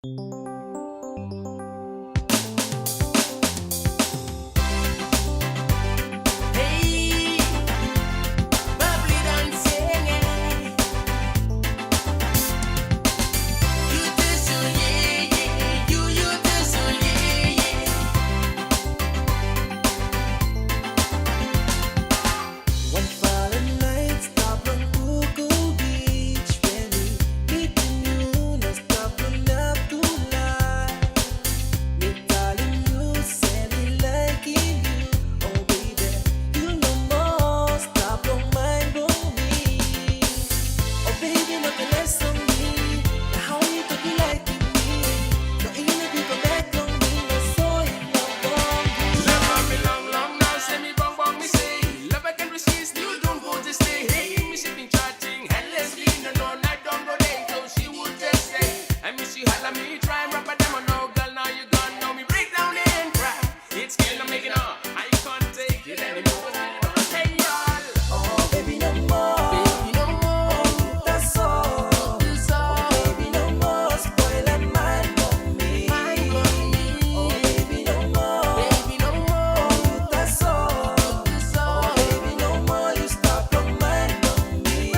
Hey, bubbly dancing, you do so yeah, yeah, you do so yeah, yeah. One fallen night, stop on Google Beach when we meet you, no stop enough to lie. Me calling you, say me liking you, oh baby, you no more, stop don't mind on me. Oh baby, nothing less on me, now how you talk you liking me, no even you go back on me, no so in love on you. Love me long, long now, say me bong bong, me say love I can resist, you don't go to stay. Hey, me sitting chatting, endlessly, no, no, night don't go late, so she would just say, I miss you, holla me, try and rap a demo, no, girl, now you gone, now me break down and cry. It's killing, I'm making up, I can't take it anymore. Hey, y'all. Oh baby, no more, Baby, no more. that's all. Oh baby, no more, spoil a mind on me. Oh baby, no more, that's all. Oh baby, no more, you stop your mind on me.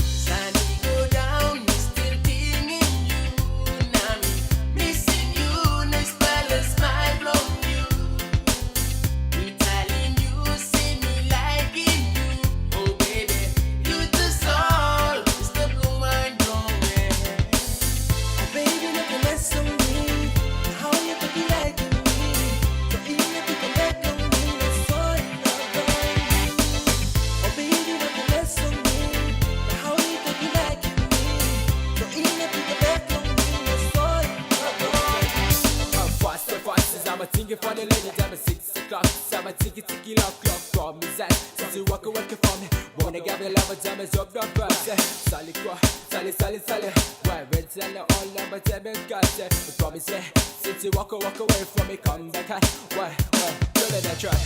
Sunny go down, me still thinking you. Now me missing you, next balance smile from you. Me telling you, see me liking you. Oh baby, you the soul, it's the blue mind growing. Oh baby, nothing less on me. How you could be liking me? So even if you come back on me, that's all in love on you. Oh baby, nothing less on me. How you could be liking me? So even if you come back on me, that's all in love on you. I'm fast, so fast as I'm a thinking for the lady. I'm a 6 o'clock, so I'm a ticky ticky lock clock from me that. Since you walk away from me, wanna get the love, time is up, not bad. Sally, Sally, Sally, Sally. Why, red tell all number 10 got it. But promise, since you walk away from me, come back. Why, don't let that try.